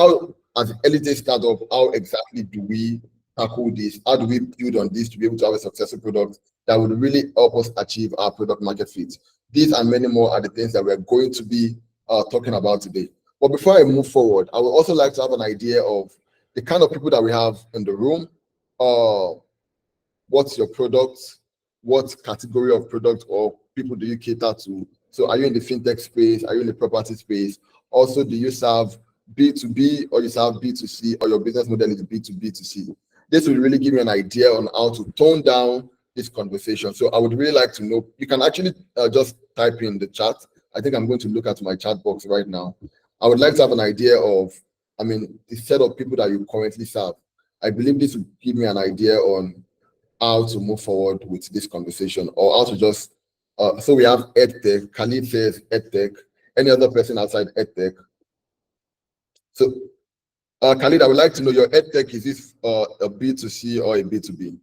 how, as an early stage startup, how exactly do we tackle this? How do we build on this to be able to have a successful product that would really help us achieve our product market fit? These and many more are the things that we're going to be talking about today. But before I move forward, I would also like to have an idea of the kind of people that we have in the room. What's your product? What category of product or people do you cater to? So are you in the fintech space? Are you in the property space? Also, do you serve B2B or you serve B2C, or your business model is B2B2C? This will really give you an idea on how to tone down this conversation. So I would really like to know, you can actually just type in the chat. I think I'm going to look at my chat box right now. I would like to have an idea of, the set of people that you currently serve. I believe this will give me an idea on how to move forward with this conversation, or how to just, so we have EdTech, Khalid says EdTech, any other person outside EdTech? So Khalid, I would like to know your EdTech, is this a B2C or a B2B?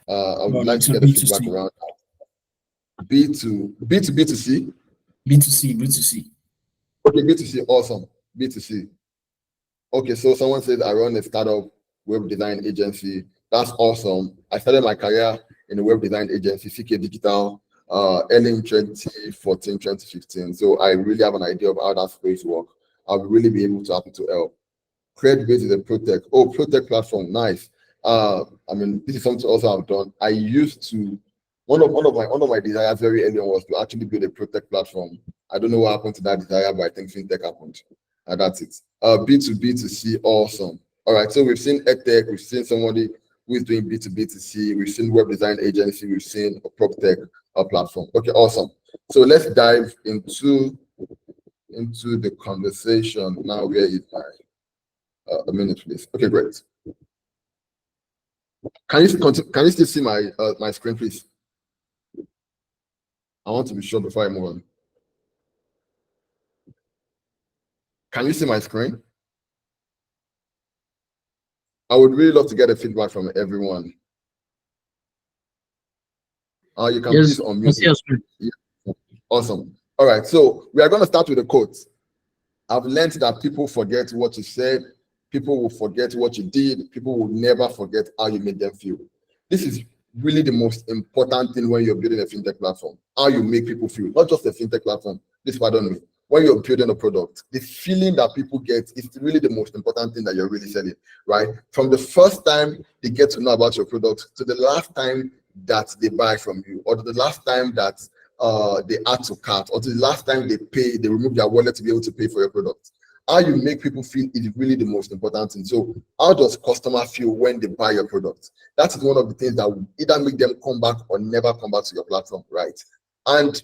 I would like to get a feedback around that. B2B2C? B2C. Okay, B2C, awesome. B2C. Okay, so someone says I run a startup web design agency. That's awesome. I started my career in a web design agency, CK Digital, early in 2014, 2015. So I really have an idea of how that space works. I'll really be able to help. Credbase is a ProTech. Oh, ProTech platform, nice. This is something also I've done. I used to, one of my desires very early on was to actually build a ProTech platform. I don't know what happened to that desire, but I think fintech happened. And that's it. B2B2C, awesome. All right, so we've seen EdTech, we've seen somebody who is doing B2B2C, we've seen web design agency, we've seen a PropTech platform. Okay, awesome. So let's dive into the conversation now. Where is my a minute, please? Okay, great. Can you still see my screen, please? I want to be sure before I move on. Can you see my screen? I would really love to get a feedback from everyone. You can please unmute. Yes. Yeah. Awesome. All right, so we are going to start with the quotes. I've learned that people forget what you said, people will forget what you did, people will never forget how you made them feel. This is really the most important thing when you're building a fintech platform, how you make people feel, not just a fintech platform. Pardon me. When you're building a product, the feeling that people get is really the most important thing that you're really selling, right? From the first time they get to know about your product to the last time that they buy from you, or to the last time that they add to cart, or to the last time they remove their wallet to be able to pay for your product. How you make people feel is really the most important thing. So how does customer feel when they buy your product? That is one of the things that will either make them come back or never come back to your platform, right? And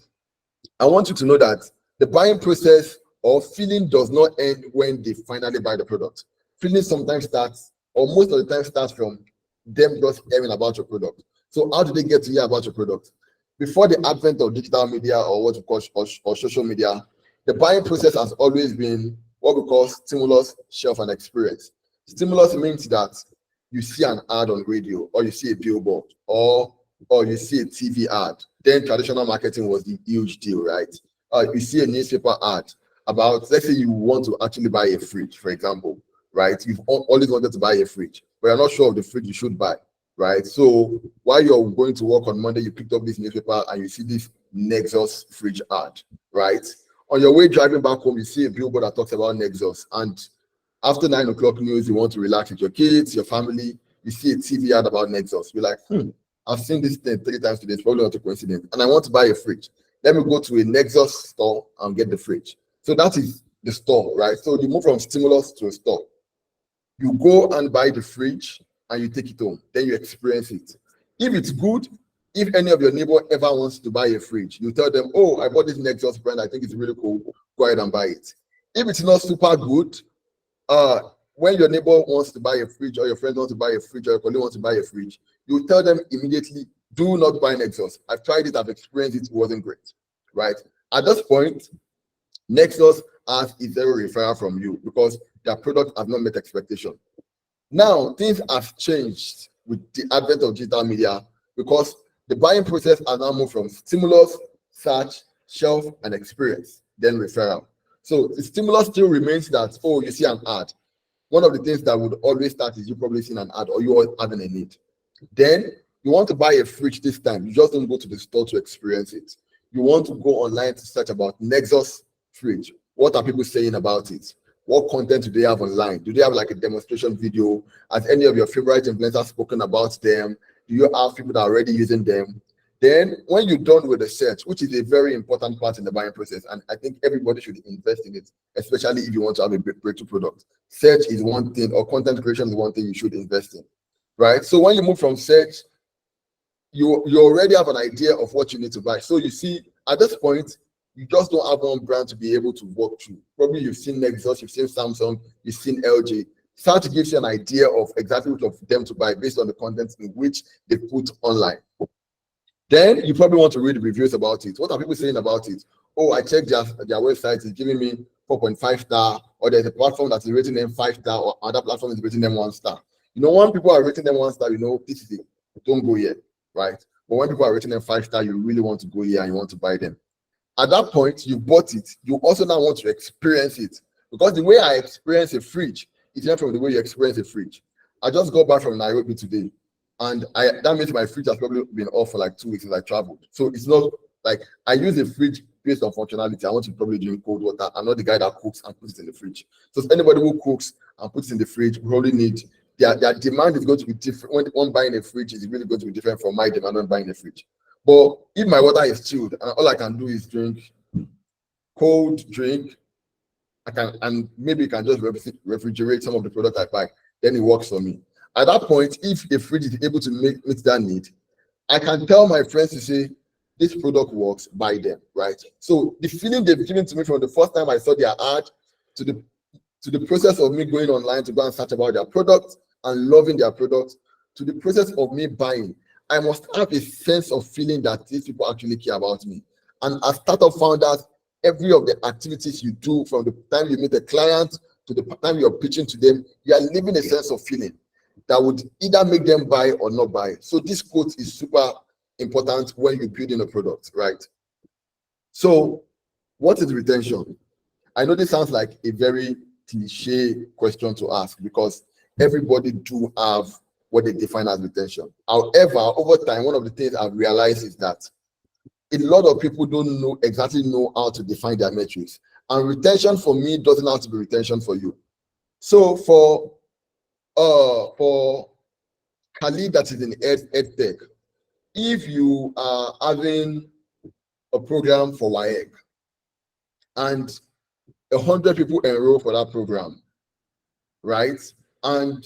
I want you to know that the buying process or feeling does not end when they finally buy the product. Feeling sometimes starts, or most of the time starts, from them just hearing about your product. So how do they get to hear about your product? Before the advent of digital media, or what we call or social media, the buying process has always been what we call stimulus, shelf, and experience. Stimulus means that you see an ad on radio, or you see a billboard, or you see a TV ad. Then traditional marketing was the huge deal, right? You see a newspaper ad about, let's say you want to actually buy a fridge, for example, right? You've always wanted to buy a fridge, but you're not sure of the fridge you should buy, right? So while you're going to work on Monday, you picked up this newspaper and you see this Nexus fridge ad, right? On your way driving back home, you see a billboard that talks about Nexus. And after 9 o'clock news, you want to relax with your kids, your family, you see a TV ad about Nexus. You're like, I've seen this thing 3 times today, it's probably not a coincidence. And I want to buy a fridge. Let me go to a Nexus store and get the fridge. So that is the store, right? So you move from stimulus to a store. You go and buy the fridge and you take it home. Then you experience it. If it's good, if any of your neighbor ever wants to buy a fridge, you tell them, oh, I bought this Nexus brand, I think it's really cool. Go ahead and buy it. If it's not super good, when your neighbor wants to buy a fridge, or your friend wants to buy a fridge, or your colleague wants to buy a fridge, you tell them immediately, do not buy Nexus. I've tried it, I've experienced it, wasn't great, right? At this point, Nexus has a zero referral from you because their product has not met expectation. Now, things have changed with the advent of digital media because the buying process has now moved from stimulus, search, shelf, and experience. then referral. So the stimulus still remains that, oh, you see an ad. One of the things that would always start is you probably seeing an ad or you are having a need. Then you want to buy a fridge this time. You just don't go to the store to experience it. You want to go online to search about Nexus fridge. What are people saying about it? What content do they have online? Do they have like a demonstration video? Has any of your favorite influencers spoken about them? Do you have people that are already using them? Then when you're done with the search, which is a very important part in the buying process, and I think everybody should invest in it, especially if you want to have a breakthrough product. Search is one thing, or content creation is one thing you should invest in, right? So when you move from search, you already have an idea of what you need to buy. So you see, at this point, you just don't have one brand to be able to walk through. Probably you've seen Nexus, you've seen Samsung, you've seen LG. Start gives you an idea of exactly which of them to buy based on the content in which they put online. Then you probably want to read reviews about it. What are people saying about it? Oh, I checked their website, it's giving me 4.5 star, or there's a platform that is rating them 5 star, or other platform is rating them 1 star. You know, when people are rating them 1 star, you know, this is it. Don't go here, right? But when people are rating them 5 star, you really want to go here and you want to buy them. At that point, you bought it. You also now want to experience it. Because the way I experience a fridge is different from the way you experience a fridge. I just got back from Nairobi today. And that means my fridge has probably been off for like 2 weeks as I traveled. So it's not like I use a fridge based on functionality. I want to probably drink cold water. I'm not the guy that cooks and puts it in the fridge. So anybody who cooks and puts it in the fridge probably need their demand is going to be different. When buying a fridge is really going to be different from my demand when buying a fridge. But if my water is chilled and all I can do is drink cold drink, I can, and maybe you can just refrigerate some of the product I buy, then it works for me. At that point, if the fridge is able to meet that need, I can tell my friends to say, this product works, buy them, right? So the feeling they've given to me from the first time I saw their ad to the process of me going online to go and search about their product and loving their product, to the process of me buying, I must have a sense of feeling that these people actually care about me. And as startup founders, every of the activities you do from the time you meet a client to the time you're pitching to them, you are living a sense of feeling that would either make them buy or not buy. So this quote is super important when you're building a product, right? So what is retention? I know this sounds like a very cliche question to ask because everybody do have what they define as retention. However, over time, one of the things I've realized is that a lot of people don't exactly know how to define their metrics. And retention for me doesn't have to be retention for you. So for Khalid that is in ed tech, if you are having a program for WAEC and 100 people enroll for that program, right? And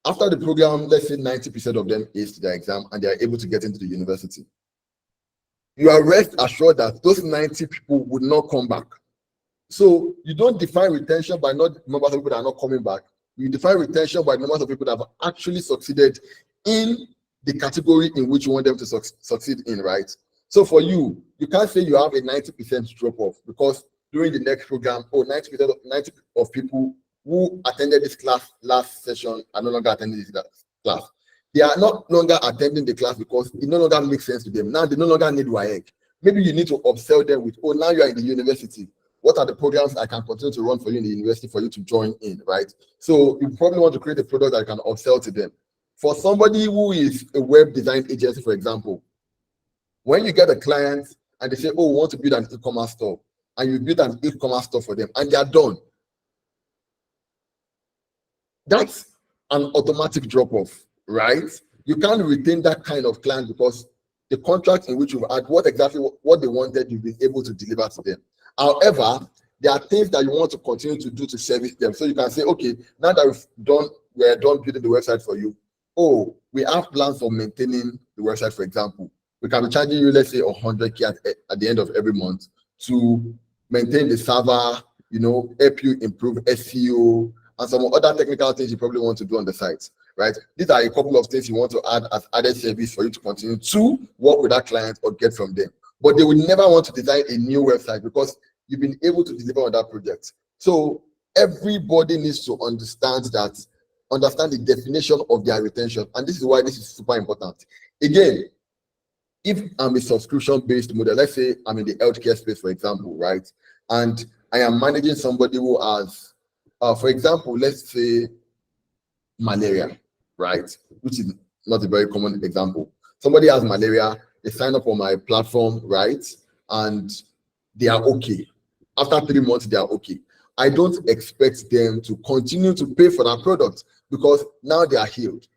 after the program, let's say 90% of them aced their exam and they are able to get into the university. You are rest assured that those 90 people would not come back. So you don't define retention by not numbers of people that are not coming back. You define retention by numbers of people that have actually succeeded in the category in which you want them to succeed in, right? So for you, you can't say you have a 90% drop off because during the next program, 90% of people who attended this class last session are no longer attending this class. They are not longer attending the class because it no longer makes sense to them. Now they no longer need WAEC. Maybe you need to upsell them with, now you are in the university. What are the programs I can continue to run for you in the university for you to join in, right? So you probably want to create a product that can upsell to them. For somebody who is a web design agency, for example, when you get a client and they say, we want to build an e-commerce store, and you build an e-commerce store for them, and they are done, that's an automatic drop-off, right? You can't retain that kind of client because the contract in which you've had what they wanted, you've been able to deliver to them. However, there are things that you want to continue to do to service them. So you can say, okay, now that we're done building the website for you, we have plans for maintaining the website, for example. We can be charging you, let's say, 100K at the end of every month to maintain the server, help you improve SEO, and some other technical things you probably want to do on the site, right? These are a couple of things you want to add as added service for you to continue to work with that client or get from them. But they would never want to design a new website because you've been able to deliver on that project. So everybody needs to understand the definition of their retention. And this is why this is super important. Again, if I'm a subscription-based model, let's say I'm in the healthcare space, for example, right? And I am managing somebody who has, for example, let's say malaria, right? Which is not a very common example. Somebody has malaria, they sign up on my platform, right? And they are okay. After 3 months, they are okay. I don't expect them to continue to pay for that product because now they are healed.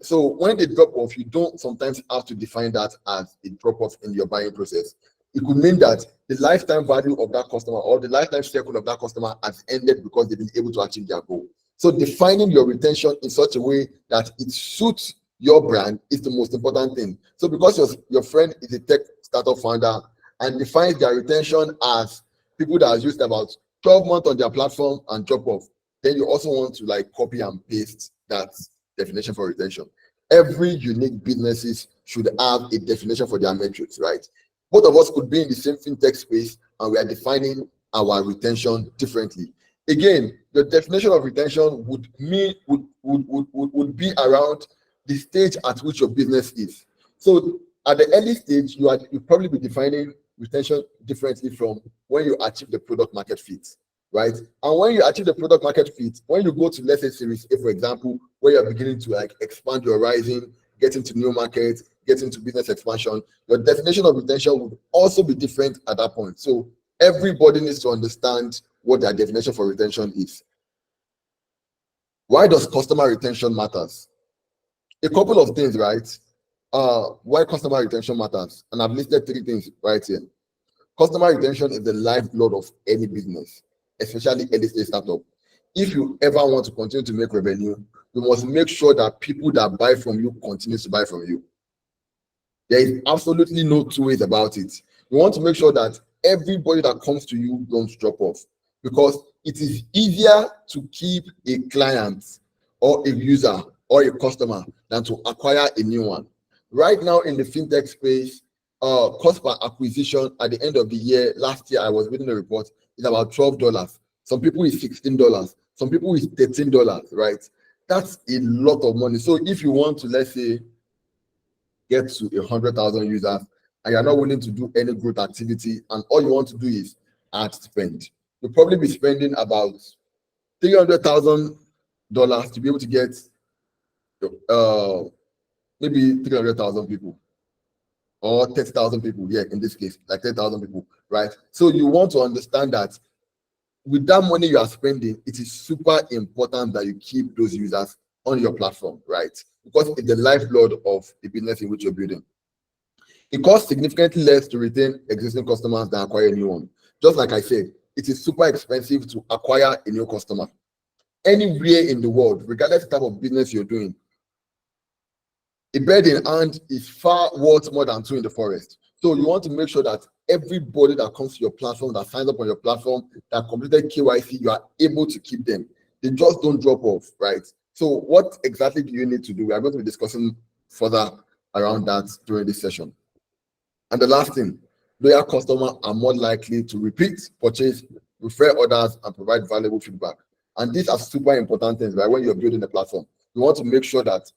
So when they drop off, you don't sometimes have to define that as a drop off in your buying process. It could mean that the lifetime value of that customer or the lifetime cycle of that customer has ended because they've been able to achieve their goal. So defining your retention in such a way that it suits your brand is the most important thing. So because your friend is a tech startup founder and defines their retention as people that have used about 12 months on their platform and drop off, then you also want to like copy and paste that definition for retention. Every unique businesses should have a definition for their metrics, right? Both of us could be in the same fintech space and we are defining our retention differently. Again, the definition of retention would be around the stage at which your business is. So at the early stage, you probably be defining retention differently from when you achieve the product market fit, right? And when you achieve the product market fit, when you go to, let's say, Series A, for example, where you're beginning to like expand your horizon, get into new markets, get into business expansion, your definition of retention would also be different at that point. So everybody needs to understand what their definition for retention is. Why does customer retention matters? A couple of things, right? Why customer retention matters, and I've listed 3 things right here. Customer retention is the lifeblood of any business, especially early stage startup. If you ever want to continue to make revenue, you must make sure that people that buy from you continue to buy from you. There is absolutely no 2 ways about it. You want to make sure that everybody that comes to you don't drop off, because it is easier to keep a client or a user or a customer than to acquire a new one. Right now in the fintech space, cost per acquisition at the end of the year, last year I was reading a report, is about $12. Some people is $16, some people is $13, right? That's a lot of money. So if you want to, let's say, get to 100,000 users and you're not willing to do any growth activity and all you want to do is ad spend, you'll probably be spending about $300,000 to be able to get maybe 300,000 people or 30,000 people. Yeah, in this case, like 10,000 people, right? So you want to understand that with that money you are spending, it is super important that you keep those users on your platform, right? Because it's the lifeblood of the business in which you're building. It costs significantly less to retain existing customers than acquire a new one. Just like I said, it is super expensive to acquire a new customer. Anywhere in the world, regardless of the type of business you're doing, a bird in hand is far worth more than 2 in the forest. So you want to make sure that everybody that comes to your platform, that signs up on your platform, that completed KYC, you are able to keep them. They just don't drop off, right? So what exactly do you need to do? We are going to be discussing further around that during this session. And the last thing, loyal customers are more likely to repeat, purchase, refer others, and provide valuable feedback. And these are super important things, right? When you're building a platform, you want to make sure that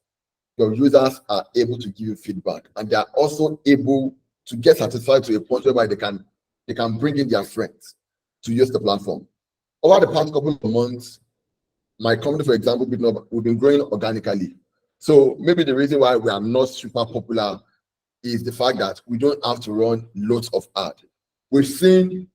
your users are able to give you feedback and they are also able to get satisfied to a point whereby they can bring in their friends to use the platform. Over the past couple of months, my company, for example, Bitnob, we've been growing organically. So maybe the reason why we are not super popular is the fact that we don't have to run loads of ads. We've seen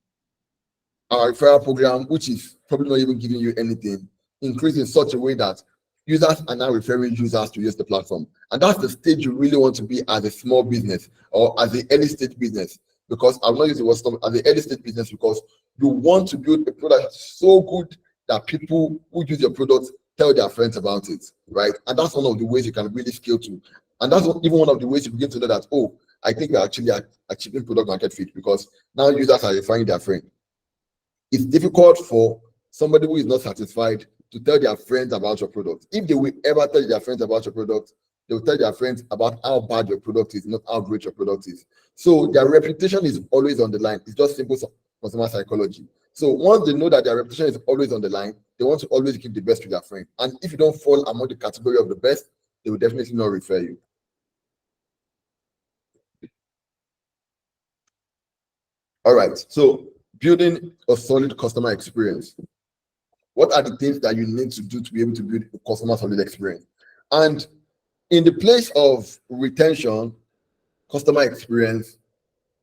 our referral program, which is probably not even giving you anything, increase in such a way that users are now referring users to use the platform. And that's the stage you really want to be as a small business or as an early stage business. Because I'm not using the word stop as an early stage business because you want to build a product so good that people who use your product tell their friends about it, right? And that's one of the ways you can really scale to. And that's even one of the ways you begin to know that, oh, I think we're actually achieving product market fit because now users are referring their friend. It's difficult for somebody who is not satisfied to tell their friends about your product. If they will ever tell their friends about your product, they will tell their friends about how bad your product is, not how great your product is. So their reputation is always on the line. It's just simple consumer psychology. So once they know that their reputation is always on the line, they want to always keep the best with their friend. And if you don't fall among the category of the best, they will definitely not refer you. All right. So building a solid customer experience. What are the things that you need to do to be able to build a customer solid experience? And in the place of retention, customer experience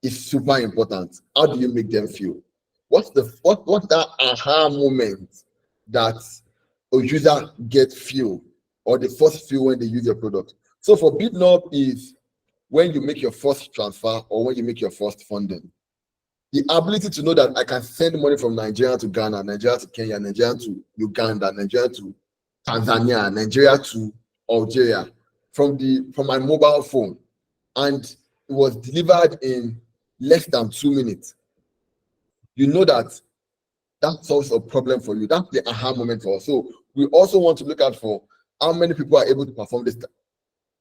is super important. How do you make them feel? What's that aha moment that a user gets feel or the first feel when they use your product? So for Bitnob is when you make your first transfer or when you make your first funding. The ability to know that I can send money from Nigeria to Ghana, Nigeria to Kenya, Nigeria to Uganda, Nigeria to Tanzania, Nigeria to Algeria from my mobile phone, and it was delivered in less than 2 minutes. You know that solves a problem for you. That's the aha moment for us. So we also want to look out for how many people are able to perform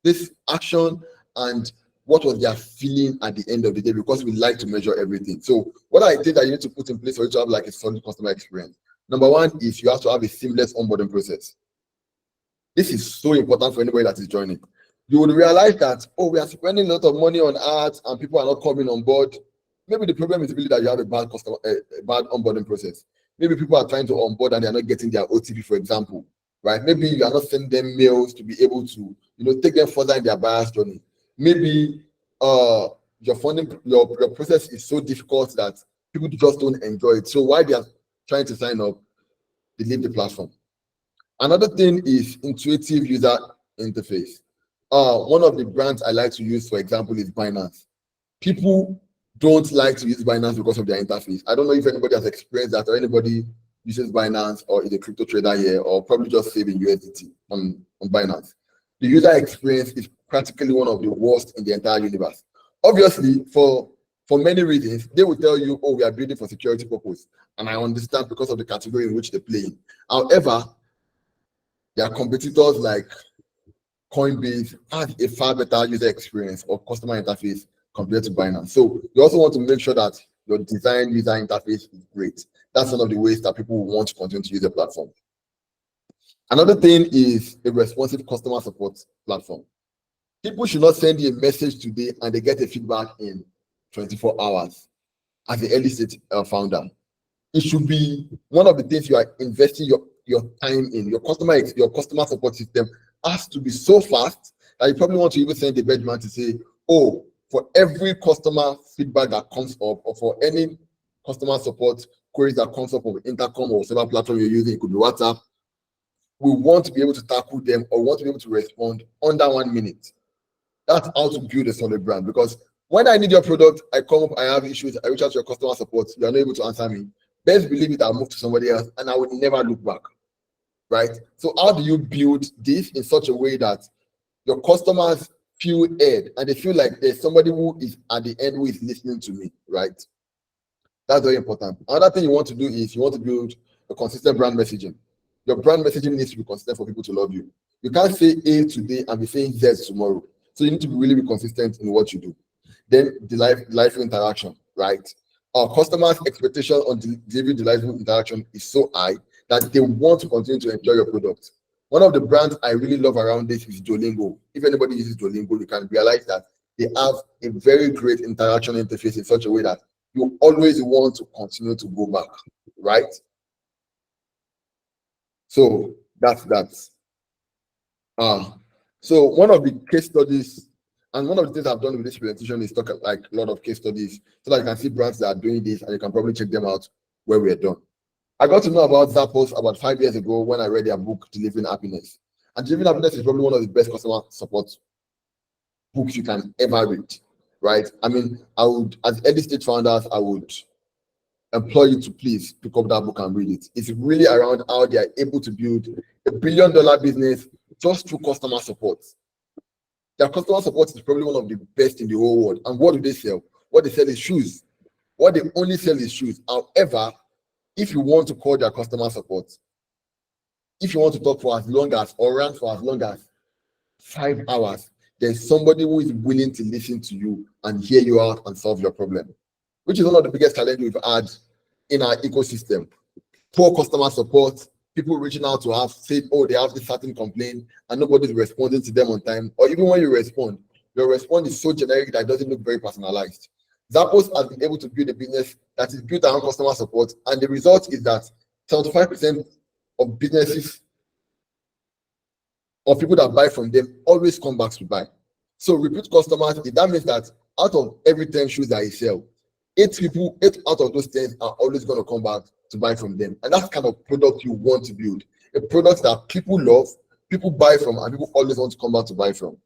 this action and what was their feeling at the end of the day, because we like to measure everything. So what I think that you need to put in place for you to have like a solid customer experience. Number one is you have to have a seamless onboarding process. This is so important for anybody that is joining. You will realize that, oh, we are spending a lot of money on ads and people are not coming on board. Maybe the problem is really that you have a bad bad onboarding process. Maybe people are trying to onboard and they are not getting their OTP, for example, right? Maybe you are not sending them mails to be able to, take them further in their buyer's journey. Maybe your funding, your process is so difficult that people just don't enjoy it. So while they are trying to sign up, they leave the platform. Another thing is intuitive user interface. One of the brands I like to use, for example, is Binance. People don't like to use Binance because of their interface. I don't know if anybody has experienced that or anybody uses Binance or is a crypto trader here or probably just saving USDT on Binance. The user experience is practically one of the worst in the entire universe. Obviously, for many reasons, they will tell you, oh, we are building for security purpose. And I understand because of the category in which they play in. However, their competitors like Coinbase have a far better user experience or customer interface compared to Binance. So you also want to make sure that your design user interface is great. That's one of the ways that people will want to continue to use the platform. Another thing is a responsive customer support platform. People should not send you a message today and they get a feedback in 24 hours as the early stage founder. It should be one of the things you are investing your time in. Your customer support system has to be so fast that you probably want to even send a benchmark to say, oh, for every customer feedback that comes up or for any customer support queries that comes up of Intercom or whatever platform you're using, it could be WhatsApp, we want to be able to tackle them or want to be able to respond under 1 minute. That's how to build a solid brand, because when I need your product, I come up, I have issues, I reach out to your customer support, you're not able to answer me. Best believe it, I'll move to somebody else and I would never look back, right? So how do you build this in such a way that your customers feel heard and they feel like there's somebody who is at the end who is listening to me, right? That's very important. Another thing you want to do is you want to build a consistent brand messaging. Your brand messaging needs to be consistent for people to love you. You can't say A today and be saying Z tomorrow. So you need to really be consistent in what you do. Then delightful interaction, right? Our customers' expectation on delivering delightful interaction is so high that they want to continue to enjoy your product. One of the brands I really love around this is Duolingo. If anybody uses Duolingo, you can realize that they have a very great interaction interface in such a way that you always want to continue to go back, right? So that's that. So one of the case studies, and one of the things I've done with this presentation is talk like a lot of case studies so that you can see brands that are doing this and you can probably check them out where we're done. I got to know about Zappos about 5 years ago when I read their book, Delivering Happiness. And Delivering Happiness is probably one of the best customer support books you can ever read, right? I mean, I would, as early stage founders, I would employ you to please pick up that book and read it. It's really around how they are able to build $1 billion business just through customer support. Their customer support is probably one of the best in the whole world. And what do they sell? What they sell is shoes. What they only sell is shoes. However, if you want to call their customer support, if you want to talk for as long as or run for as long as 5 hours, there's somebody who is willing to listen to you and hear you out and solve your problem, which is one of the biggest challenges we've had in our ecosystem. Poor customer support, people reaching out to have said, oh, they have this certain complaint and nobody's responding to them on time. Or even when you respond, your response is so generic that it doesn't look very personalized. Zappos has been able to build a business that is built around customer support, and the result is that 75% of businesses or people that buy from them always come back to buy. So repeat customers, that means that out of every 10 shoes that you sell, 8 out of those 10 are always going to come back to buy from them. And that's the kind of product you want to build. A product that people love, people buy from, and people always want to come back to buy from.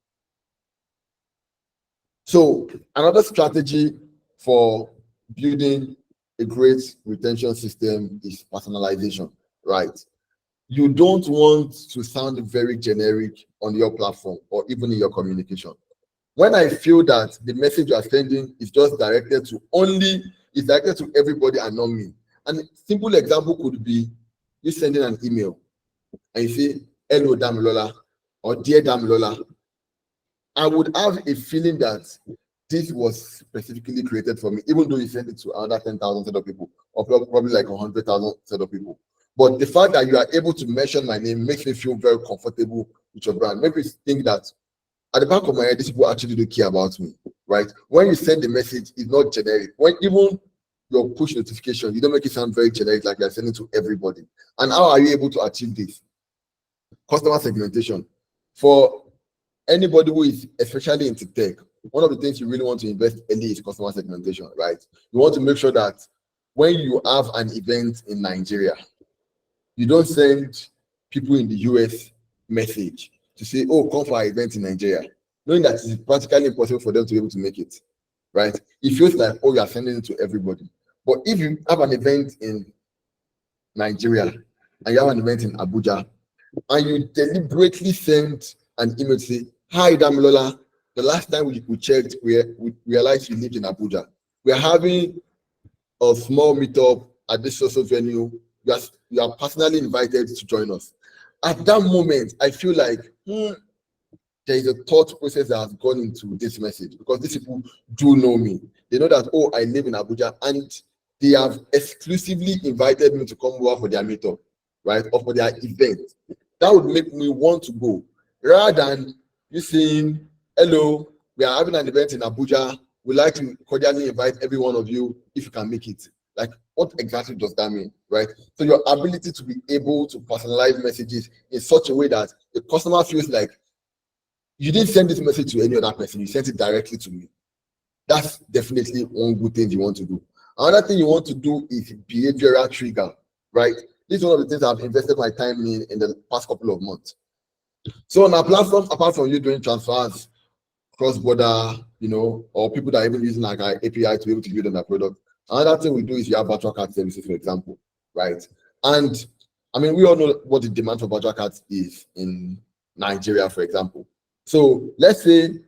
So another strategy for building a great retention system is personalization, right? You don't want to sound very generic on your platform or even in your communication. When I feel that the message you are sending is just directed to everybody and not me. And a simple example could be you sending an email and you say, "Hello, Damilola," or "Dear Damilola." I would have a feeling that this was specifically created for me, even though you sent it to another 10,000 set of people, or probably like 100,000 set of people. But the fact that you are able to mention my name makes me feel very comfortable with your brand. Maybe you think that at the back of my head, these people actually do care about me, right? When you send the message, it's not generic. When even your push notification, you don't make it sound very generic, like you're sending to everybody. And how are you able to achieve this? Customer segmentation. For anybody who is especially into tech, one of the things you really want to invest early is customer segmentation, right? You want to make sure that when you have an event in Nigeria, you don't send people in the US message to say, "Oh, come for our event in Nigeria," knowing that it's practically impossible for them to be able to make it, right? It feels like, oh, you are sending it to everybody. But if you have an event in Nigeria and you have an event in Abuja, and you deliberately send an email to say, "Hi, Damilola, the last time we checked, we realized you lived in Abuja. We're having a small meetup at this social venue. You are personally invited to join us." At that moment, I feel like there is a thought process that has gone into this message, because these people do know me. They know that, oh, I live in Abuja, and they have exclusively invited me to come over for their meetup, right? Or for their event. That would make me want to go, rather than you saying, "Hello, we are having an event in Abuja. We'd like to cordially invite every one of you if you can make it." Like, what exactly does that mean, right? So your ability to be able to personalize messages in such a way that the customer feels like you didn't send this message to any other person, you sent it directly to me. That's definitely one good thing you want to do. Another thing you want to do is behavioral trigger, right? This is one of the things I've invested my time in the past couple of months. So on our platform, apart from you doing transfers, cross-border, or people that are even using like our API to be able to build on their product, another thing we do is you have virtual card services, for example, right? And I mean, we all know what the demand for virtual cards is in Nigeria, for example. So let's say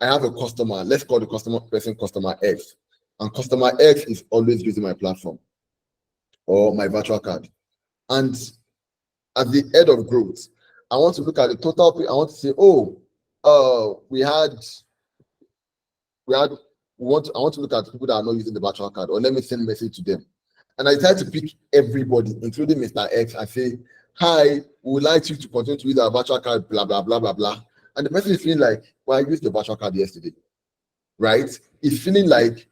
I have a customer, let's call the customer X, and customer X is always using my platform or my virtual card. And at the head of growth, I want to look at the total. I want to say, oh, I want to look at people that are not using the virtual card, or let me send a message to them. And I try to pick everybody, including Mr. X, and say, "Hi, we would like you to continue to use our virtual card, blah, blah, blah, blah, blah." And the person is feeling like, "Well, I used the virtual card yesterday," right? It's feeling like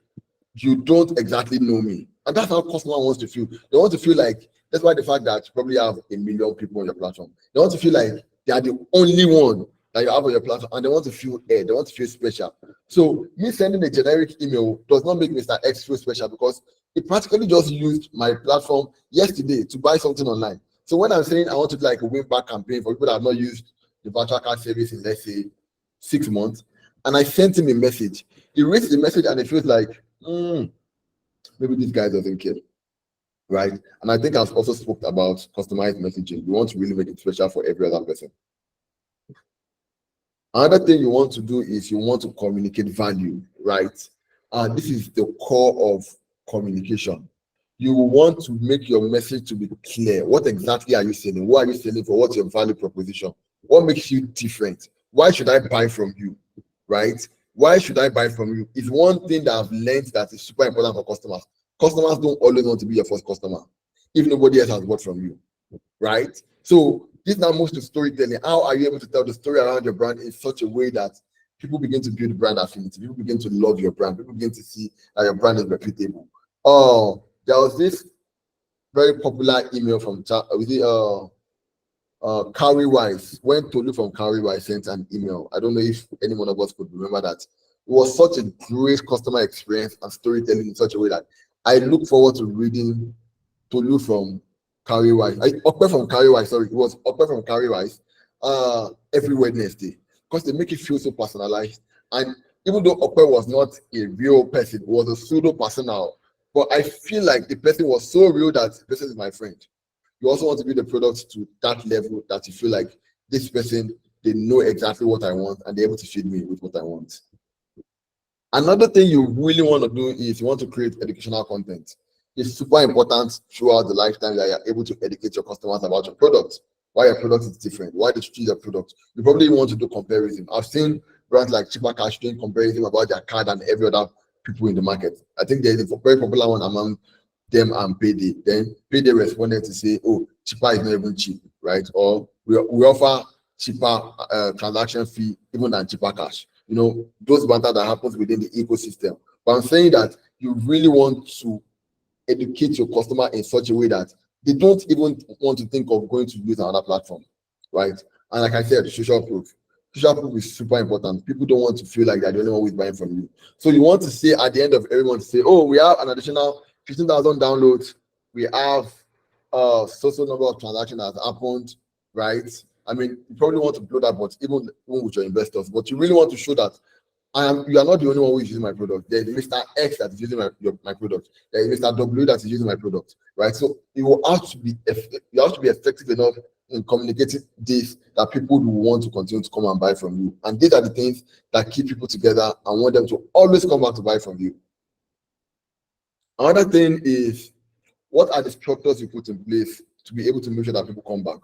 you don't exactly know me. And that's how customer wants to feel. They want to feel like, that's why the fact that you probably have 1 million people on your platform. They want to feel like they are the only one that you have on your platform, and they want to feel aired, they want to feel special. So me sending a generic email does not make Mr. X feel special, because he practically just used my platform yesterday to buy something online. So when I'm saying I want to do like a win back campaign for people that have not used the virtual card service in, let's say, 6 months, and I sent him a message, he reads the message and it feels like, maybe this guy doesn't care, right? And I think I've also spoke about customized messaging. You want to really make it special for every other person. Another thing you want to do is you want to communicate value, right? And this is the core of communication. You want to make your message to be clear. What exactly are you selling? What are you selling for? What's your value proposition? What makes you different? Why should I buy from you, right? Why should I buy from you? It's one thing that I've learned that is super important for customers. Customers don't always want to be your first customer if nobody else has bought from you, right? So this now moves to storytelling. How are you able to tell the story around your brand in such a way that people begin to build brand affinity. People begin to love your brand. People begin to see that your brand is reputable. Oh, there was this very popular email from Carrie Wise. When Tolu from Carrie Wise sent an email, I don't know if any one of us could remember that. It was such a great customer experience and storytelling in such a way that I look forward to reading Tolu from Carrie Wise. Ope from Carrie Wise, sorry, it was Ope from Carrie Wise every Wednesday, because they make it feel so personalized. And even though Ope was not a real person, it was a pseudo personal, but I feel like the person was so real that the person is my friend. You also want to build the product to that level that you feel like this person, they know exactly what I want and they're able to feed me with what I want. Another thing you really want to do is you want to create educational content. It's super important throughout the lifetime that you're able to educate your customers about your product, why your product is different, why they should choose your product. You probably want to do comparison. I've seen brands like Cheaper Cash doing comparison about their card and every other people in the market. I think there's a very popular one among them and Payday. Then Payday responded to say, oh, Cheaper is not even cheap, right? Or we offer cheaper transaction fee even than Cheaper Cash. You know, those banter that happens within the ecosystem. But I'm saying that you really want to educate your customer in such a way that they don't even want to think of going to use another platform, right? And like I said, social proof. Social proof is super important. People don't want to feel like they're the only one who is buying from you. So you want to say at the end of everyone to say, oh, we have an additional 15,000 downloads. We have social number of transactions that has happened, right? I mean, you probably want to blow that, but even with your investors, but you really want to show that you are not the only one who is using my product. There's Mr. X that is using my product. There is Mr. W that is using my product, right? So you have to be effective enough in communicating this that people will want to continue to come and buy from you. And these are the things that keep people together and want them to always come back to buy from you. Another thing is, what are the structures you put in place to be able to make sure that people come back?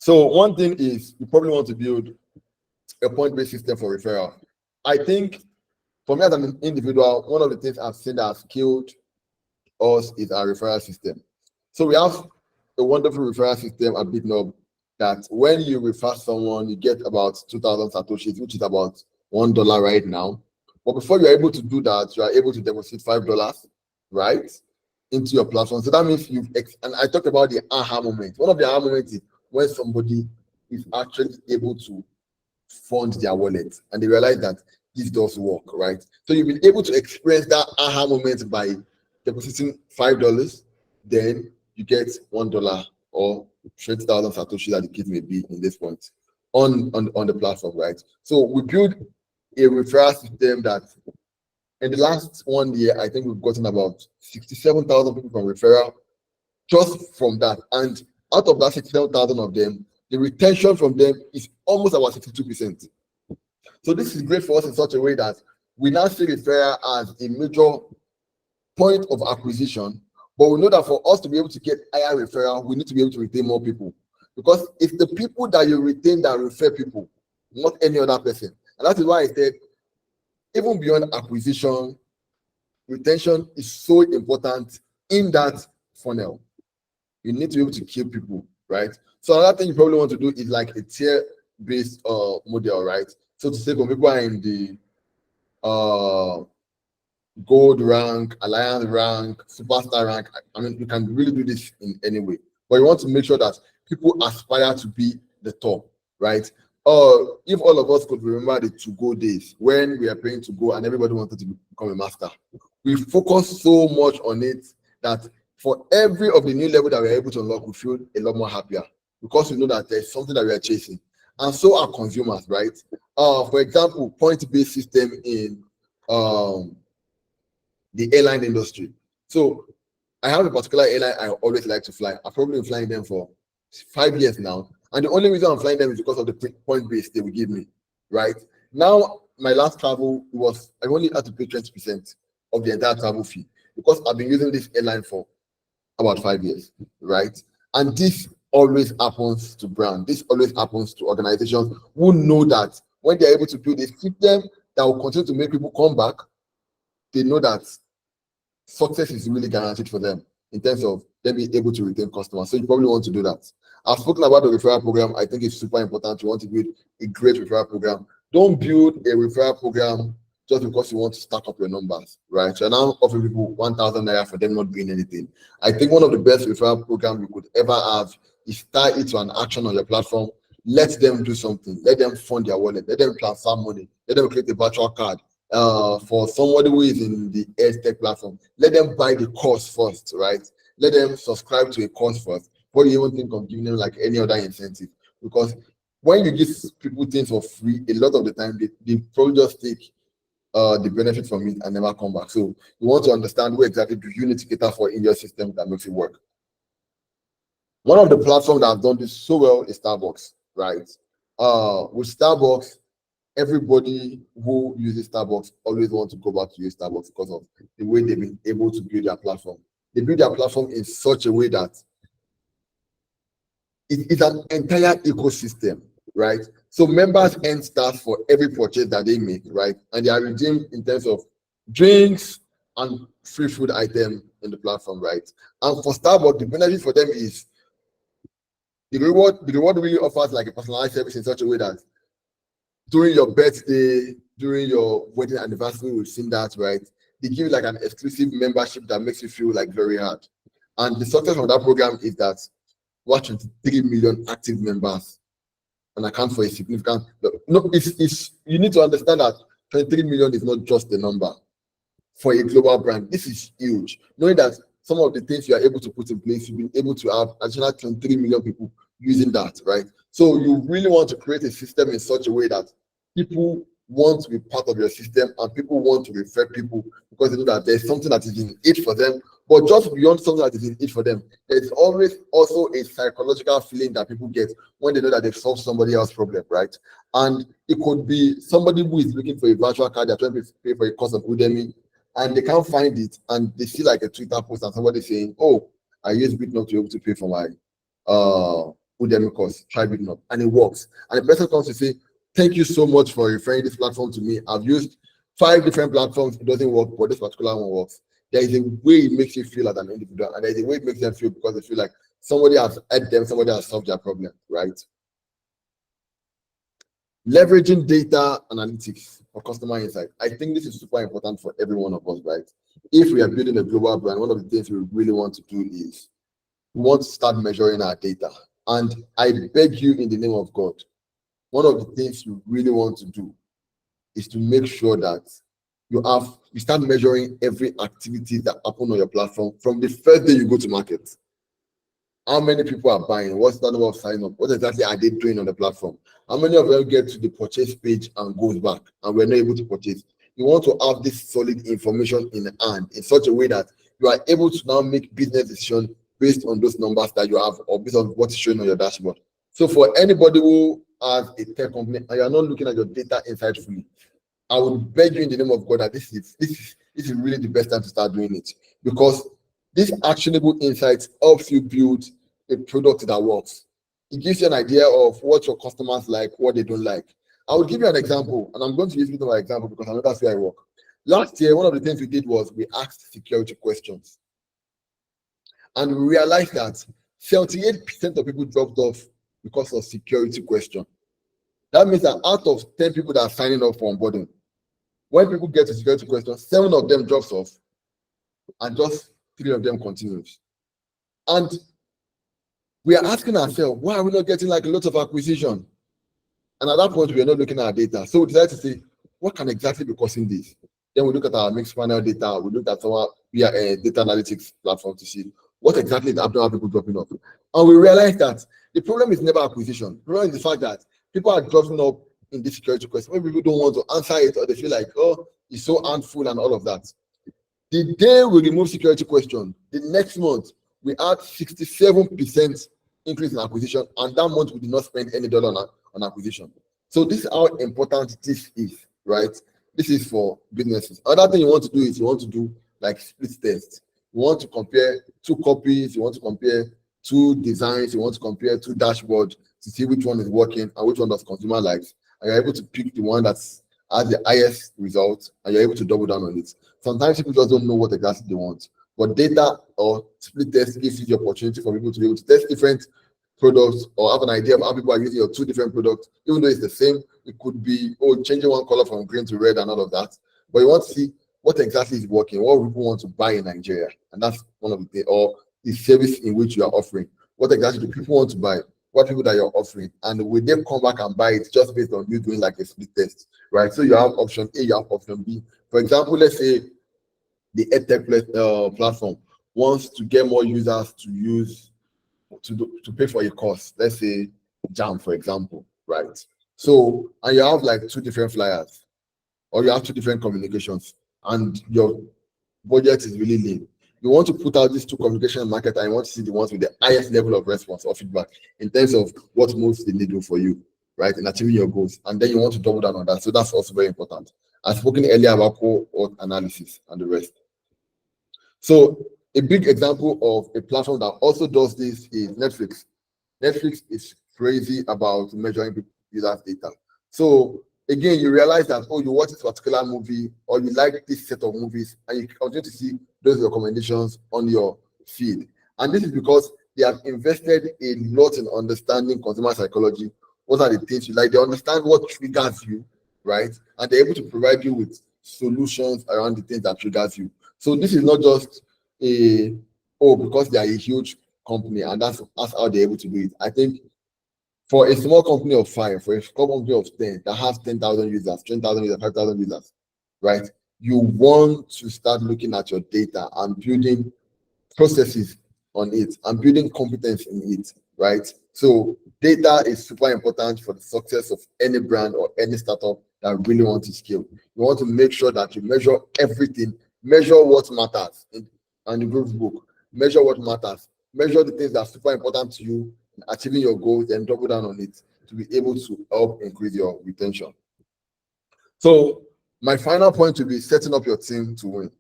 So one thing is you probably want to build a point-based system for referral. I think for me as an individual, one of the things I've seen that has killed us is our referral system. So we have a wonderful referral system at Bitnob that when you refer someone, you get about 2,000 satoshis, which is about $1 right now. But before you're able to do that, you are able to deposit $5, right, into your platform. So that means and I talked about the aha moment. One of the aha moments is when somebody is actually able to fund their wallet and they realize that this does work, right? So you've been able to experience that aha moment by depositing $5, then you get $1 or 20,000 satoshi that the case may be in this point on the platform, right? So we build a referral system that in the last 1 year, I think we've gotten about 67,000 people from referral just from that. And out of that 67,000 of them, the retention from them is almost about 62%. So this is great for us in such a way that we now see referral as a major point of acquisition, but we know that for us to be able to get higher referral, we need to be able to retain more people. Because it's the people that you retain that refer people, not any other person. And that is why I said, even beyond acquisition, retention is so important in that funnel. You need to be able to keep people, right? So another thing you probably want to do is like a tier-based model, right? So to say when people are in the gold rank, alliance rank, superstar rank, I mean, you can really do this in any way. But you want to make sure that people aspire to be the top, right? If all of us could remember the to-go days when we are paying to go and everybody wanted to become a master, we focus so much on it that for every of the new level that we're able to unlock, we feel a lot more happier because we know that there's something that we are chasing. And so are consumers, right? For example, point-based system in the airline industry. So I have a particular airline I always like to fly. I've probably been flying them for 5 years now. And the only reason I'm flying them is because of the point base they will give me, right? Now, my last travel was, I only had to pay 20% of the entire travel fee because I've been using this airline for about 5 years, right? And this always happens to brands. This always happens to organizations who know that when they're able to build a system that will continue to make people come back, they know that success is really guaranteed for them. in terms of them being able to retain customers. So you probably want to do that. I've spoken about the referral program. I think it's super important. You want to build a great referral program. Don't build a referral program just because you want to stack up your numbers, right? So now offering people 1,000 naira for them not doing anything. I think one of the best referral programs you could ever have is tie it to an action on your platform. Let them do something. Let them fund their wallet. Let them transfer money. Let them create a virtual card. For somebody who is in the EdTech platform, let them buy the course first, right? Let them subscribe to a course first before you even think of giving them like any other incentive. Because when you give people things for free, a lot of the time they probably just take the benefit from it and never come back. So you want to understand what exactly do you need to cater for in your system that makes it work. One of the platforms that have done this so well is Starbucks, right? With Starbucks, everybody who uses Starbucks always wants to go back to use Starbucks because of the way they've been able to build their platform. They build their platform in such a way that it is an entire ecosystem, right? So members earn stars for every purchase that they make, right? And they are redeemed in terms of drinks and free food item in the platform, right? And for Starbucks, the benefit for them is the reward really offers like a personalized service in such a way that during your birthday, during your wedding anniversary, we've seen that, right? They give you like an exclusive membership that makes you feel like very hard. And the success of that program is that what 23 million active members and account for a significant it's you need to understand that 23 million is not just the number for a global brand. This is huge. Knowing that some of the things you are able to put in place, you've been able to have additional 23 million people using that, right? So you really want to create a system in such a way that people want to be part of your system and people want to refer people because they know that there's something that is in it for them. But just beyond something that is in it for them, there's always also a psychological feeling that people get when they know that they've solved somebody else's problem, right? And it could be somebody who is looking for a virtual card, they're trying to pay for a course of Udemy, and they can't find it, and they see like a Twitter post and somebody saying, "Oh, I use Bitnob to be able to pay for my Udemy course, try Bitnob," and it works. And the person comes to say, "Thank you so much for referring this platform to me. I've used 5 different platforms, it doesn't work, but this particular one works." There is a way it makes you feel as an individual, and there's a way it makes them feel because they feel like somebody has helped them, somebody has solved their problem, right? Leveraging data analytics for customer insight. I think this is super important for every one of us, right? If we are building a global brand, one of the things we really want to do is we want to start measuring our data. And I beg you in the name of God, one of the things you really want to do is to make sure that you start measuring every activity that happen on your platform from the first day you go to market. How many people are buying? What's the number of sign up? What exactly are they doing on the platform? How many of them get to the purchase page and goes back and we're not able to purchase? You want to have this solid information in hand in such a way that you are able to now make business decisions based on those numbers that you have or based on what's showing on your dashboard. So for anybody who has a tech company and you are not looking at your data insightfully, I would beg you in the name of God that this is really the best time to start doing it, because this actionable insights helps you build a product that works. It gives you an idea of what your customers like, what they don't like. I will give you an example, and I'm going to use it as an example because I know that's where I work. Last year, one of the things we did was we asked security questions, and we realized that 78% of people dropped off because of security question. That means that out of 10 people that are signing up for onboarding, when people get to security questions, 7 of them drops off and just 3 of them continues. And we are asking ourselves, why are we not getting like a lot of acquisition? And at that point, we are not looking at our data. So we decided to say, what can exactly be causing this? Then we look at our mixed panel data, we look at our data analytics platform to see what exactly is happening, how people dropping off. And we realized that the problem is never acquisition. The problem is the fact that people are dropping up in this security question. When people don't want to answer it or they feel like, oh, it's so handful and all of that. The day we remove security question, the next month, we had 67% increase in acquisition, and that month we did not spend any dollar on acquisition. So this is how important this is, right? This is for businesses. Another thing you want to do is you want to do like split test. You want to compare 2 copies, you want to compare 2 designs, you want to compare 2 dashboards to see which one is working and which one does consumer likes. And you're able to pick the one that has the highest result and you're able to double down on it. Sometimes people just don't know what exactly they want. But data or split test gives you the opportunity for people to be able to test different products or have an idea of how people are using your two different products, even though it's the same. It could be changing one color from green to red and all of that. But you want to see what exactly is working, what people want to buy in Nigeria, and that's one of the things, or the service in which you are offering. What exactly do people want to buy? What people that you're offering, and will they come back and buy it just based on you doing like a split test, right? So you have option A, you have option B. For example, let's say the EdTech platform wants to get more users to use to pay for a course. Let's say Jam, for example, right? So and you have like two different flyers, or you have two different communications, and your budget is really lean. You want to put out these two communication market, and you want to see the ones with the highest level of response or feedback in terms of what moves the needle for you, right, in achieving your goals. And then you want to double down on that. So that's also very important. I've spoken earlier about cohort analysis and the rest. So a big example of a platform that also does this is Netflix. Netflix is crazy about measuring users' data. So again, you realize that, you watch this particular movie or you like this set of movies, and you continue to see those recommendations on your feed. And this is because they have invested a lot in understanding consumer psychology. What are the things you like? They understand what triggers you, right? And they're able to provide you with solutions around the things that triggers you. So this is not just because they are a huge company and that's how they're able to do it. I think for a small company of 5, for a small company of 10 that has 10,000 users, 20,000 users, 5,000 users, right? You want to start looking at your data and building processes on it and building competence in it, right? So data is super important for the success of any brand or any startup that really wants to scale. You want to make sure that you measure everything, measure what matters and the growth book, measure what matters, measure the things that are super important to you, achieving your goals, and double down on it to be able to help increase your retention. So my final point will be setting up your team to win.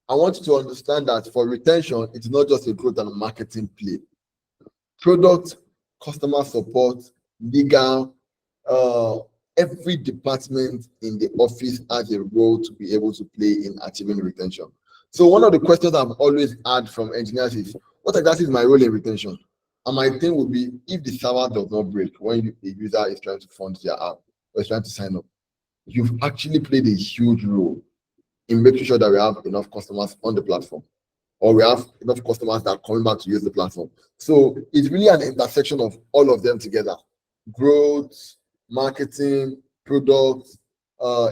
I want you to understand that for retention, it's not just a growth and a marketing play. Product, customer support, legal, every department in the office has a role to be able to play in achieving retention. So one of the questions I've always had from engineers is, what exactly is my role in retention? And my thing would be, if the server does not break when a user is trying to fund their app or is trying to sign up, you've actually played a huge role in making sure that we have enough customers on the platform, or we have enough customers that are coming back to use the platform. So it's really an intersection of all of them together: growth, marketing, product,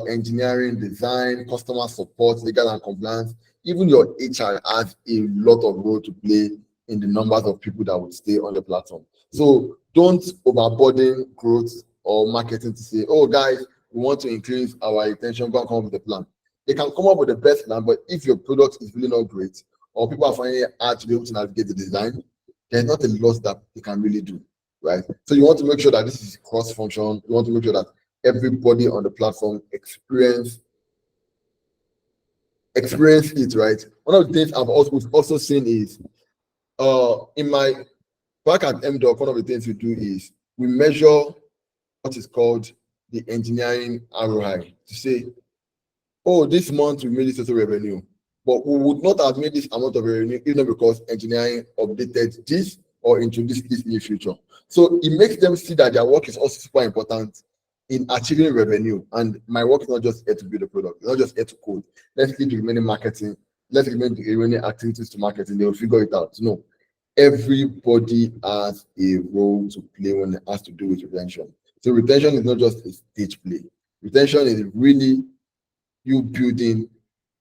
engineering, design, customer support, legal and compliance. Even your HR has a lot of role to play in the numbers of people that would stay on the platform. So don't overburden growth or marketing to say, oh guys, we want to increase our retention, go and come up with a plan. They can come up with the best plan, but if your product is really not great, or people are finding it hard to be able to navigate the design, there's not a lot that they can really do, right? So you want to make sure that this is cross-function. You want to make sure that everybody on the platform experience it, right? One of the things we've also seen is in my back at mDoc, one of the things we do is we measure what is called the engineering ROI to say, oh, this month we made this total revenue, but we would not have made this amount of revenue even because engineering updated this or introduced this new feature. So it makes them see that their work is also super important in achieving revenue. And my work is not just here to build a product, it's not just here to code. Let's leave the remaining marketing, let's leave the remaining activities to marketing, they will figure it out. No, everybody has a role to play when it has to do with retention. So retention is not just a stage play. Retention is really you building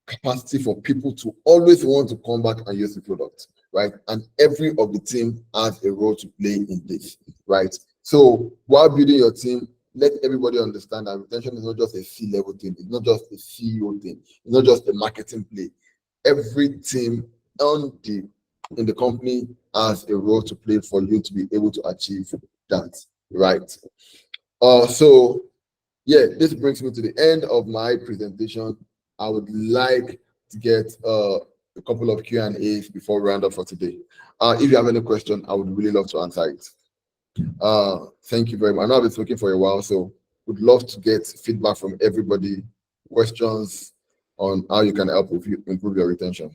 capacity for people to always want to come back and use the product, right? And every of the team has a role to play in this, right? So while building your team, let everybody understand that retention is not just a C-level thing. It's not just a CEO thing. It's not just a marketing play. Every team in the company has a role to play for you to be able to achieve that, right? So yeah, this brings me to the end of my presentation. I would like to get a couple of Q&As before we round up for today. If you have any question, I would really love to answer it. Thank you very much. I know I've been speaking for a while, so would love to get feedback from everybody, questions on how you can help improve your retention.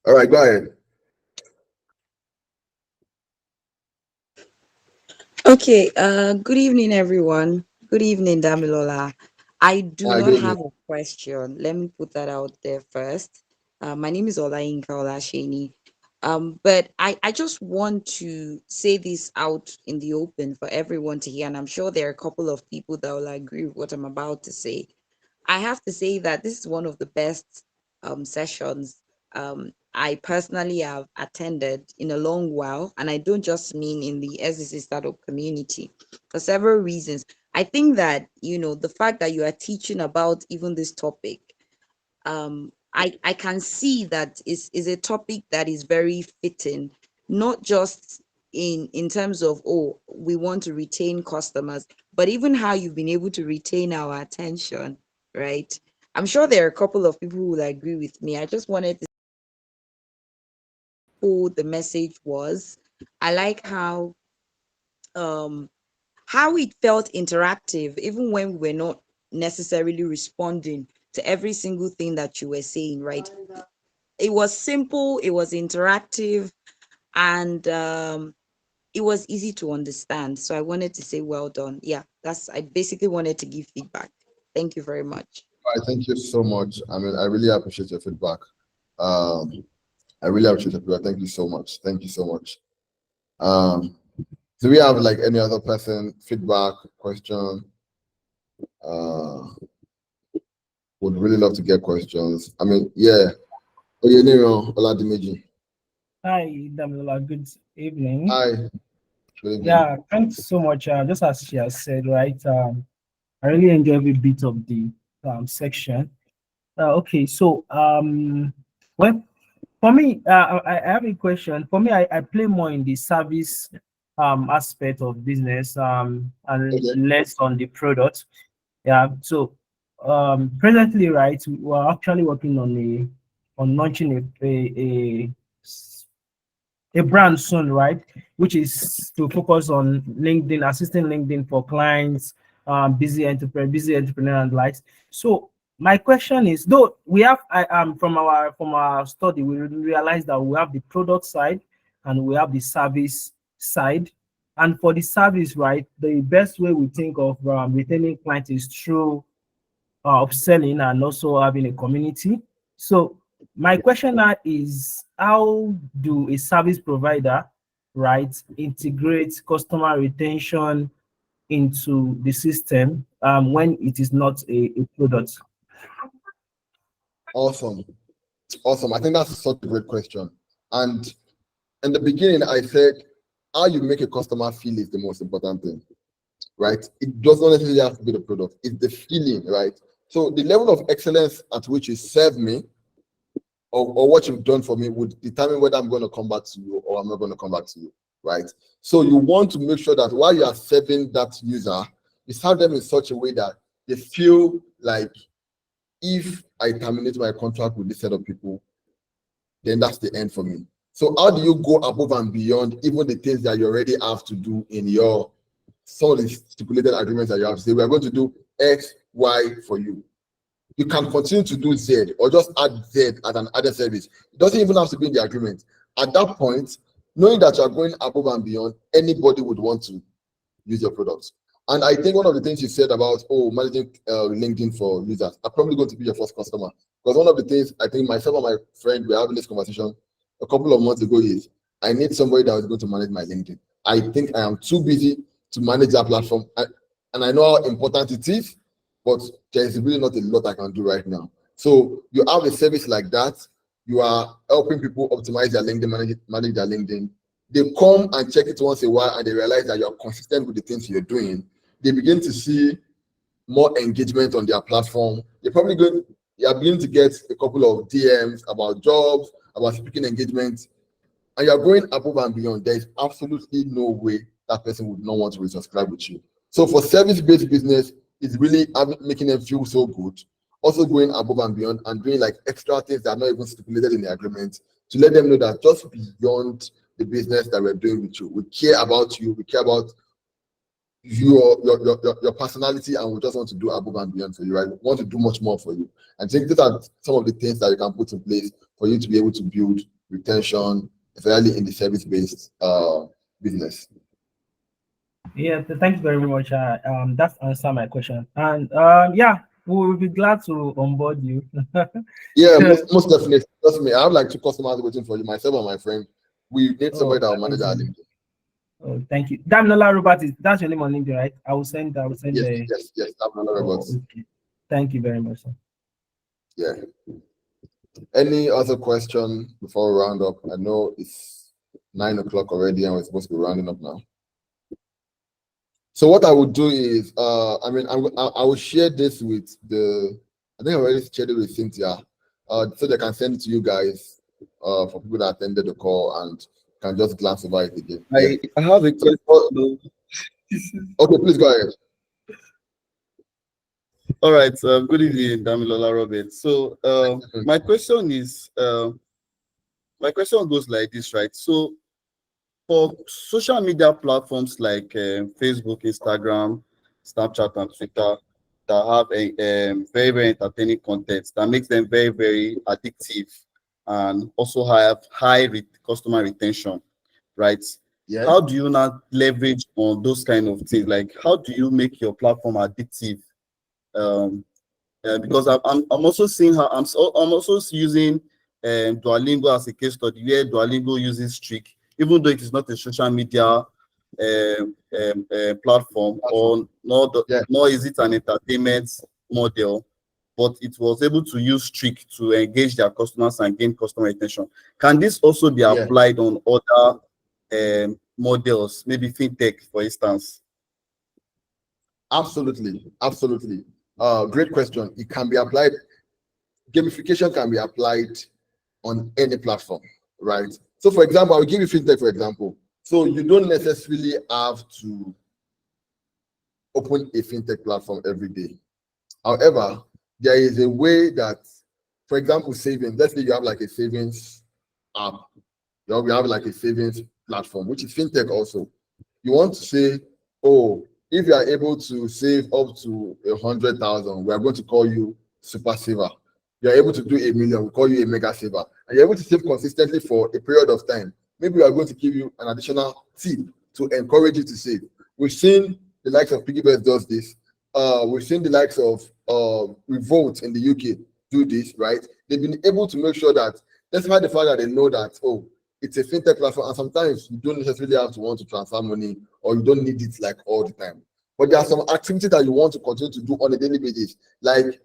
All right, go ahead. Okay, good evening, everyone. Good evening, Damilola. I do All right, not good have evening. a question. Let me put that out there first. My name is Olayinka Olasheni. But I just want to say this out in the open for everyone to hear, and I'm sure there are a couple of people that will agree with what I'm about to say. I have to say that this is one of the best sessions I personally have attended in a long while. And I don't just mean in the SDC startup community for several reasons. I think that, the fact that you are teaching about even this topic, I can see that is a topic that is very fitting, not just in terms of, oh, we want to retain customers, but even how you've been able to retain our attention, right? I'm sure there are a couple of people who will agree with me. I just wanted to see who the message was. I like um how it felt interactive, even when we were not necessarily responding to every single thing that you were saying, right? It was simple, it was interactive, and it was easy to understand. So I wanted to say well done. Yeah, I basically wanted to give feedback. Thank you very much. All right, thank you so much. I mean, I really appreciate your feedback. Um, I really appreciate your feedback. Thank you so much. Thank you so much. Um, do we have like any other person feedback question? Uh, would really love to get questions. I mean, yeah. Oh, your name, Oladimeji. Hi, Damilola. Good evening. Hi. Good evening. Yeah, thanks so much. Just as she has said, right? I really enjoy every bit of the section. Okay, so well, for me, I have a question. For me, I play more in the service aspect of business and Okay. less on the product. Yeah. So presently, right, we're actually working on launching a brand soon, right? Which is to focus on LinkedIn, assisting LinkedIn for clients, busy entrepreneur and likes. So my question is, though we have from our study, we realize that we have the product side and we have the service side. And for the service, right, the best way we think of retaining clients is through upselling and also having a community. So my question now is, how do a service provider, right, integrate customer retention into the system when it is not a product? Awesome. Awesome. I think that's such a great question. And in the beginning, I said how you make a customer feel is the most important thing, right? It does not necessarily have to be the product, it's the feeling, right? So the level of excellence at which you serve me or what you've done for me would determine whether I'm going to come back to you or I'm not going to come back to you, right? So you want to make sure that while you are serving that user, you serve them in such a way that they feel like if I terminate my contract with this set of people, then that's the end for me. So how do you go above and beyond even the things that you already have to do in your some of the stipulated agreements that you have to say, we are going to do X, Y for you. You can continue to do Z or just add Z as an added service. It doesn't even have to be in the agreement. At that point, knowing that you are going above and beyond, anybody would want to use your products. And I think one of the things you said about managing LinkedIn for users are probably going to be your first customer. Because one of the things I think myself and my friend were having this conversation a couple of months ago is I need somebody that is going to manage my LinkedIn. I think I am too busy to manage that platform. And I know how important it is, but there is really not a lot I can do right now. So you have a service like that. You are helping people optimize their LinkedIn, manage their LinkedIn. They come and check it once in a while and they realize that you're consistent with the things you're doing. They begin to see more engagement on their platform. You are beginning to get a couple of DMs about jobs, about speaking engagements, and you're going above and beyond. There is absolutely no way that person would not want to resubscribe with you. So for service-based business, it's really making them feel so good. Also going above and beyond and doing like extra things that are not even stipulated in the agreement to let them know that just beyond the business that we're doing with you, we care about you, we care about your personality, and we just want to do above and beyond for you, right? We want to do much more for you. And I think these are some of the things that you can put in place for you to be able to build retention, especially in the service-based business. Yeah, thank you very much. That answered my question. And yeah, we will be glad to onboard you. Yeah, most definitely. Trust me, I have like 2 customers waiting for you, myself and my friend. We need somebody that will manage our LinkedIn. Oh, thank you. Damilola Robert, that's your name on LinkedIn, right? I will send Yes, yes, Damilola Robert. Okay. Thank you very much, sir. Yeah. Any other question before we round up? I know it's 9 o'clock already and we're supposed to be rounding up now. So what I would do is, I will share this with I think I already shared it with Cynthia, so they can send it to you guys, for people that attended the call and can just glance over it again. Yeah. I have a question. Okay, please go ahead. All right. Good evening, Damilola Robert. So my question goes like this, right? So for social media platforms like Facebook, Instagram, Snapchat, and Twitter that have a very, very entertaining content that makes them very, very addictive and also have high customer retention, right? Yeah. How do you not leverage on those kind of things? Like, how do you make your platform addictive? Because I'm also seeing how I'm also using Duolingo as a case study where Duolingo uses streak, even though it is not a social media platform, or nor is it an entertainment model, but it was able to use streak to engage their customers and gain customer attention. Can this also be applied on other models, maybe fintech, for instance? Absolutely, absolutely. Great question. It can be applied. Gamification can be applied on any platform, right? So, for example, I'll give you fintech, for example. So you don't necessarily have to open a fintech platform every day. However, there is a way that, for example, savings. Let's say you have like a savings app. You have like a savings platform, which is fintech also. You want to say, oh, if you are able to save up to 100,000, we are going to call you super saver. You are able to do 1 million, we call you a mega saver. And you're able to save consistently for a period of time. Maybe we are going to give you an additional tip to encourage you to save. We've seen the likes of Piggyvest does this. We've seen the likes of Revolt in the UK do this, right? They've been able to make sure that, despite the fact that they know that, oh, it's a fintech platform, and sometimes you don't necessarily have to want to transfer money, or you don't need it like all the time. But there are some activities that you want to continue to do on a daily basis, like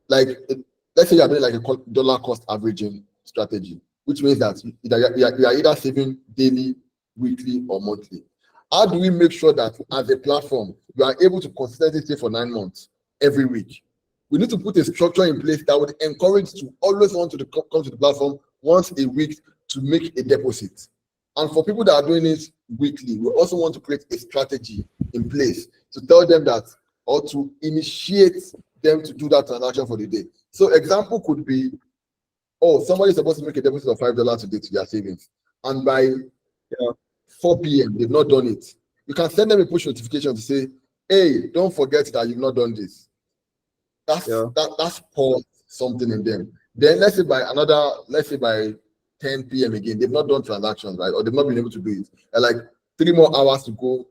let's say you're doing like a dollar cost averaging strategy, which means that you are either saving daily, weekly, or monthly. How do we make sure that as a platform you are able to consistently save for 9 months every week? We need to put a structure in place that would encourage to always want to come to the platform once a week to make a deposit. And for people that are doing it weekly, we also want to create a strategy in place to tell them that, or to initiate them to do that transaction for the day. So example could be, oh, somebody's supposed to make a deposit of $5 today to their savings, and by 4 p.m. they've not done it. You can send them a push notification to say, hey, don't forget that you've not done this. That's pour something in them. Then let's say by 10 p.m. again, they've not done transactions, right? Or they've not been able to do it. And like 3 more hours to go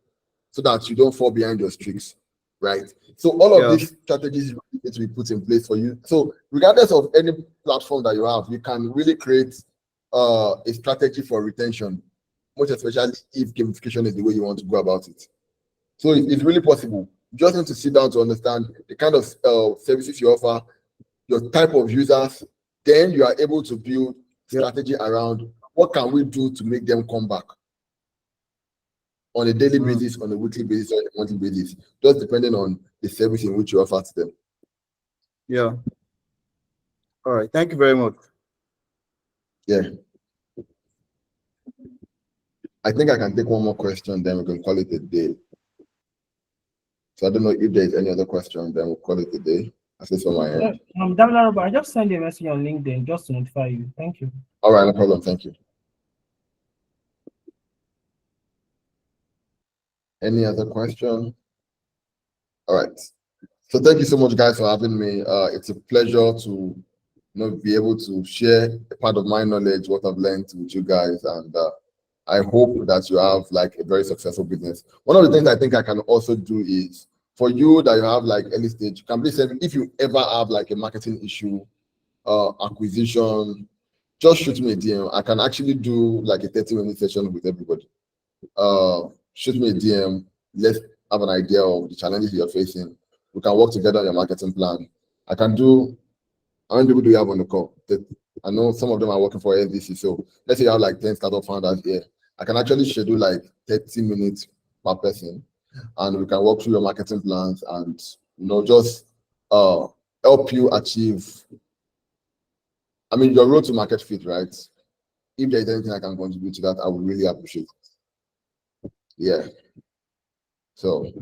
so that you don't fall behind your streaks, right? So all of these strategies need to be put in place for you. So regardless of any platform that you have, you can really create a strategy for retention, most especially if gamification is the way you want to go about it. So it's really possible. You just need to sit down to understand the kind of services you offer, your type of users. Then you are able to build strategy around what can we do to make them come back on a daily basis, on a weekly basis, or a monthly basis, just depending on the service in which you offer to them. Yeah. All right. Thank you very much. Yeah. I think I can take one more question, then we can call it a day. So I don't know if there's any other question, then we'll call it a day. I say from my end. Damilola Robert, I just sent you a message on LinkedIn just to notify you. Thank you. All right, no problem. Thank you. Any other question? All right. So thank you so much, guys, for having me. It's a pleasure to be able to share a part of my knowledge, what I've learned with you guys, and I hope that you have like a very successful business. One of the things I think I can also do is for you that you have like early stage, can please send if you ever have like a marketing issue, acquisition, just shoot me a DM. I can actually do like a 30-minute session with everybody. Shoot me a DM. Let's have an idea of the challenges you're facing. We can work together on your marketing plan. I can do. How many people do you have on the call? I know some of them are working for SDC. So let's say you have like 10 startup founders here. I can actually schedule like 30 minutes per person, and we can work through your marketing plans and just help you achieve. I mean, your road to market fit, right? If there's anything I can contribute to that, I would really appreciate it. Yeah. So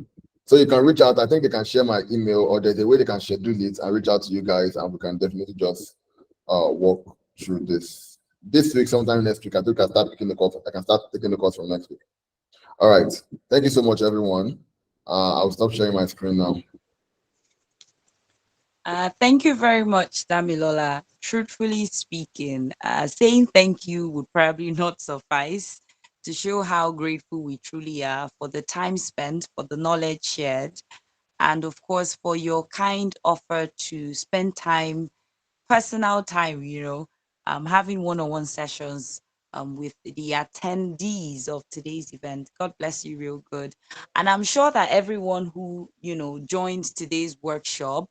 you can reach out. I think they can share my email, or there's a way they can schedule it and reach out to you guys, and we can definitely just walk through this week, sometime next week. I think I can start taking the course. I can start taking the course from next week. All right. Thank you so much, everyone. I'll stop sharing my screen now. Thank you very much, Damilola. Truthfully speaking, saying thank you would probably not suffice to show how grateful we truly are for the time spent, for the knowledge shared, and of course, for your kind offer to spend time, personal time, having one-on-one sessions with the attendees of today's event. God bless you real good. And I'm sure that everyone who, joined today's workshop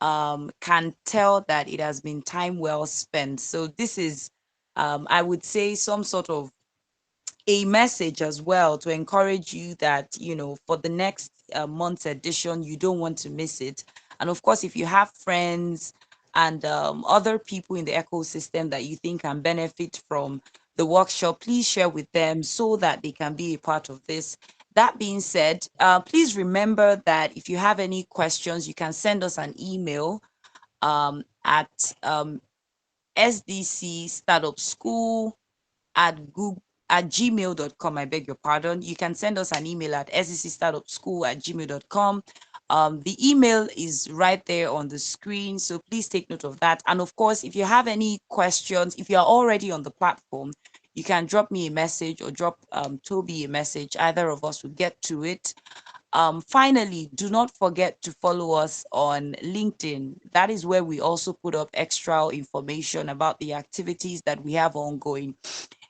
can tell that it has been time well spent. So this is, I would say, some sort of a message as well to encourage you that, for the next month's edition, you don't want to miss it. And of course, if you have friends and other people in the ecosystem that you think can benefit from the workshop, please share with them so that they can be a part of this. That being said, please remember that if you have any questions, you can send us an email at SDC Startup School at Google at gmail.com. I beg your pardon. You can send us an email at sdscstartupschool@gmail.com. The email is right there on the screen, so please take note of that. And of course, if you have any questions, if you are already on the platform, you can drop me a message or drop Toby a message. Either of us will get to it. Finally, do not forget to follow us on LinkedIn. That is where we also put up extra information about the activities that we have ongoing.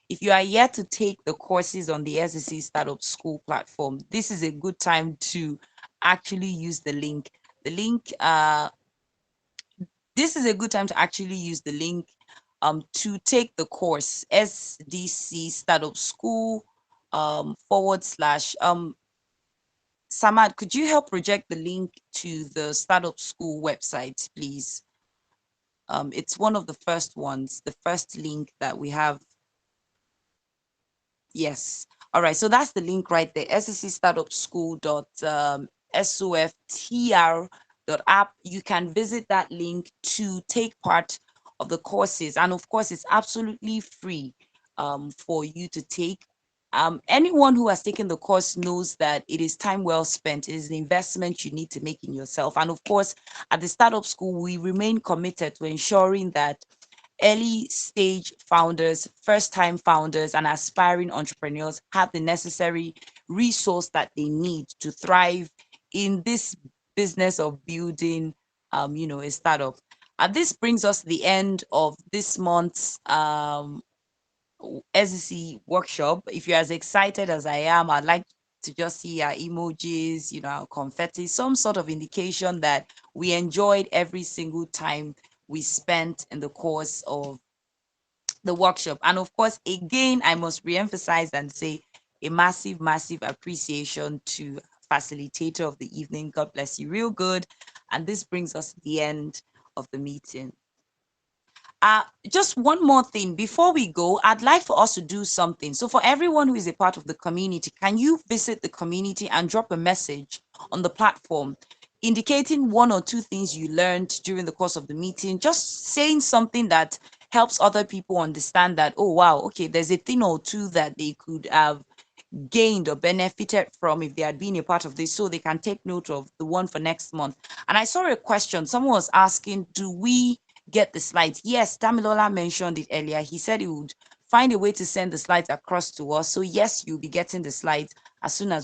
If you are yet to take the courses on the SDC Startup School platform, this is a good time to actually use the link. This is a good time to actually use the link to take the course SDC Startup School / Samad, could you help project the link to the Startup School website, please? It's one of the first ones, the first link that we have. Yes. All right. So that's the link right there. scstartupschool.softr.app. You can visit that link to take part of the courses. And of course, it's absolutely free for you to take. Anyone who has taken the course knows that it is time well spent. It is an investment you need to make in yourself. And of course, at the Startup School, we remain committed to ensuring that early stage founders, first time founders, and aspiring entrepreneurs have the necessary resource that they need to thrive in this business of building, a startup. And this brings us to the end of this month's SDC workshop. If you're as excited as I am, I'd like to just see our emojis, our confetti, some sort of indication that we enjoyed every single time we spent in the course of the workshop. And of course, again, I must reemphasize and say a massive, massive appreciation to facilitator of the evening. God bless you real good. And this brings us to the end of the meeting. Just one more thing before we go, I'd like for us to do something. So for everyone who is a part of the community, can you visit the community and drop a message on the platform indicating one or two things you learned during the course of the meeting, just saying something that helps other people understand that, oh, wow, okay, there's a thing or two that they could have gained or benefited from if they had been a part of this, so they can take note of the one for next month. And I saw a question, someone was asking, do we get the slides. Yes, Damilola mentioned it earlier. He said he would find a way to send the slides across to us. So yes, you'll be getting the slides as soon as